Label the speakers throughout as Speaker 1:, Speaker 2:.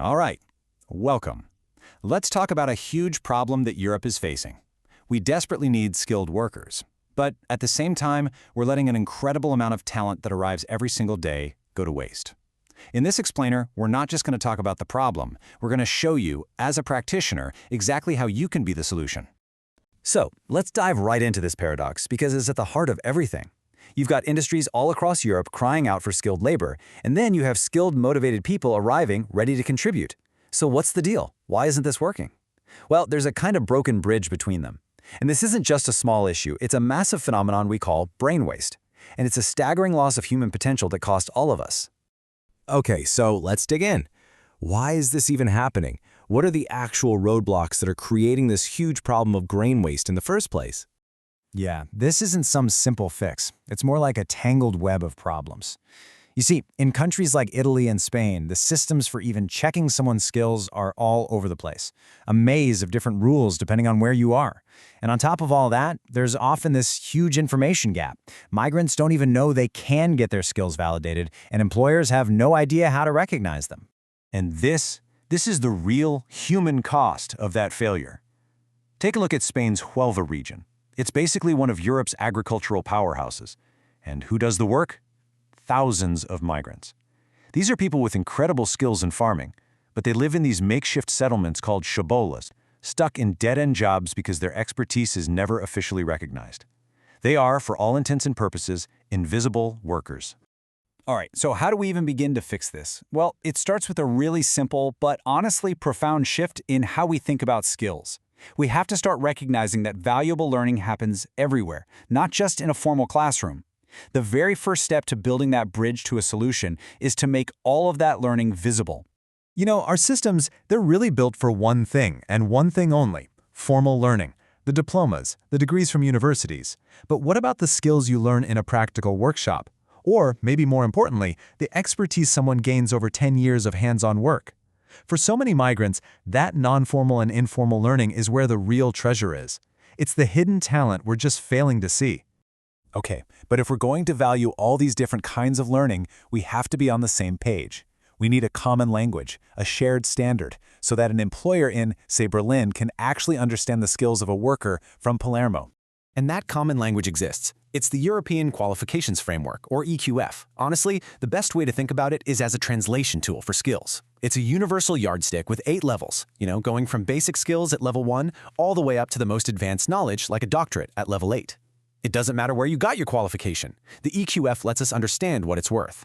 Speaker 1: All right, welcome. Let's talk about a huge problem that Europe is facing. We desperately need skilled workers, but at the same time, we're letting an incredible amount of talent that arrives every single day go to waste. In this explainer, we're not just going to talk about the problem, we're going to show you, as a practitioner, exactly how you can be the solution.
Speaker 2: So, let's dive right into this paradox because it's at the heart of everything. You've got industries all across Europe crying out for skilled labor, and then you have skilled, motivated people arriving ready to contribute. So what's the deal? Why isn't this working? Well, there's a kind of broken bridge between them. And this isn't just a small issue, it's a massive phenomenon we call brain waste. And it's a staggering loss of human potential that costs all of us.
Speaker 3: Okay, so let's dig in. Why is this even happening? What are the actual roadblocks that are creating this huge problem of brain waste in the first place?
Speaker 4: Yeah, this isn't some simple fix. It's more like a tangled web of problems. You see, in countries like Italy and Spain, the systems for even checking someone's skills are all over the place. A maze of different rules depending on where you are. And on top of all that, there's often this huge information gap. Migrants don't even know they can get their skills validated, and employers have no idea how to recognize them.
Speaker 1: And this is the real human cost of that failure. Take a look at Spain's Huelva region. It's basically one of Europe's agricultural powerhouses. And who does the work? Thousands of migrants. These are people with incredible skills in farming, but they live in these makeshift settlements called chabolas, stuck in dead-end jobs because their expertise is never officially recognized. They are, for all intents and purposes, invisible workers.
Speaker 5: All right, so how do we even begin to fix this? Well, it starts with a really simple but honestly profound shift in how we think about skills. We have to start recognizing that valuable learning happens everywhere, not just in a formal classroom. The very first step to building that bridge to a solution is to make all of that learning visible.
Speaker 4: You know, our systems, they're really built for one thing and one thing only: formal learning. The diplomas, the degrees from universities. But what about the skills you learn in a practical workshop? Or, maybe more importantly, the expertise someone gains over 10 years of hands-on work. For so many migrants, that non-formal and informal learning is where the real treasure is. It's the hidden talent we're just failing to see.
Speaker 1: Okay, but if we're going to value all these different kinds of learning, we have to be on the same page. We need a common language, a shared standard, so that an employer in, say, Berlin can actually understand the skills of a worker from Palermo.
Speaker 3: And that common language exists. It's the European Qualifications Framework, or EQF. Honestly, the best way to think about it is as a translation tool for skills. It's a universal yardstick with 8 levels, going from basic skills at level 1 all the way up to the most advanced knowledge, like a doctorate, at level 8. It doesn't matter where you got your qualification. The EQF lets us understand what it's worth.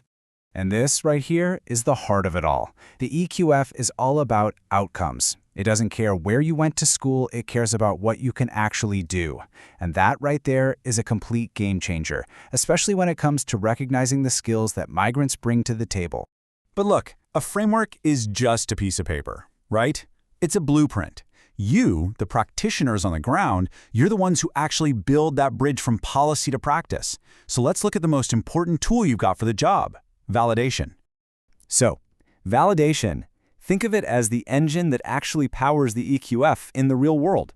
Speaker 4: And this right here is the heart of it all. The EQF is all about outcomes. It doesn't care where you went to school, it cares about what you can actually do. And that right there is a complete game changer, especially when it comes to recognizing the skills that migrants bring to the table.
Speaker 5: But look, a framework is just a piece of paper, right? It's a blueprint. You, the practitioners on the ground, you're the ones who actually build that bridge from policy to practice. So let's look at the most important tool you've got for the job: validation.
Speaker 2: So, validation. Think of it as the engine that actually powers the EQF in the real world.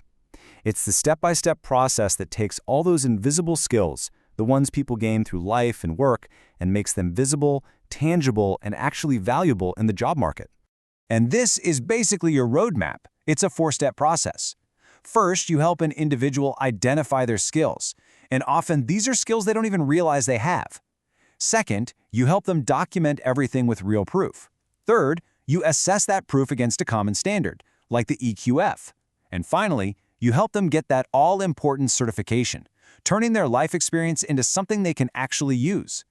Speaker 2: It's the step-by-step process that takes all those invisible skills, the ones people gain through life and work, and makes them visible, tangible, and actually valuable in the job market.
Speaker 5: And this is basically your roadmap. It's a 4-step process. First, you help an individual identify their skills, and often these are skills they don't even realize they have. Second, you help them document everything with real proof. Third, you assess that proof against a common standard, like the EQF. And finally, you help them get that all-important certification, turning their life experience into something they can actually use.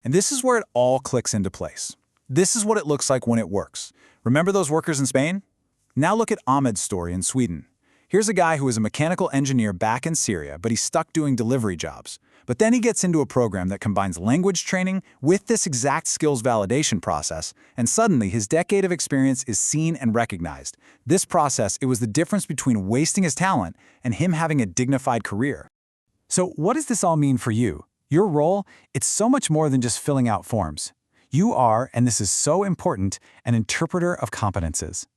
Speaker 6: And this is where it all clicks into place. This is what it looks like when it works. Remember those workers in Spain? Now look at Ahmed's story in Sweden. Here's a guy who is a mechanical engineer back in Syria, but he's stuck doing delivery jobs. But then he gets into a program that combines language training with this exact skills validation process, and suddenly his decade of experience is seen and recognized. This process, it was the difference between wasting his talent and him having a dignified career. So what does this all mean for you? Your role, it's so much more than just filling out forms. You are, and this is so important, an interpreter of competences.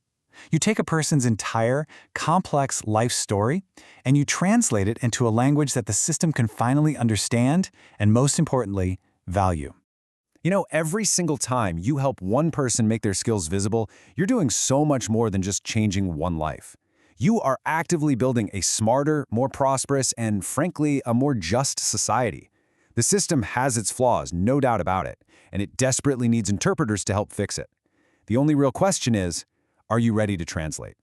Speaker 6: You take a person's entire, complex life story, and you translate it into a language that the system can finally understand and, most importantly, value.
Speaker 1: You know, every single time you help one person make their skills visible, you're doing so much more than just changing one life. You are actively building a smarter, more prosperous, and frankly, a more just society. The system has its flaws, no doubt about it, and it desperately needs interpreters to help fix it. The only real question is, are you ready to translate?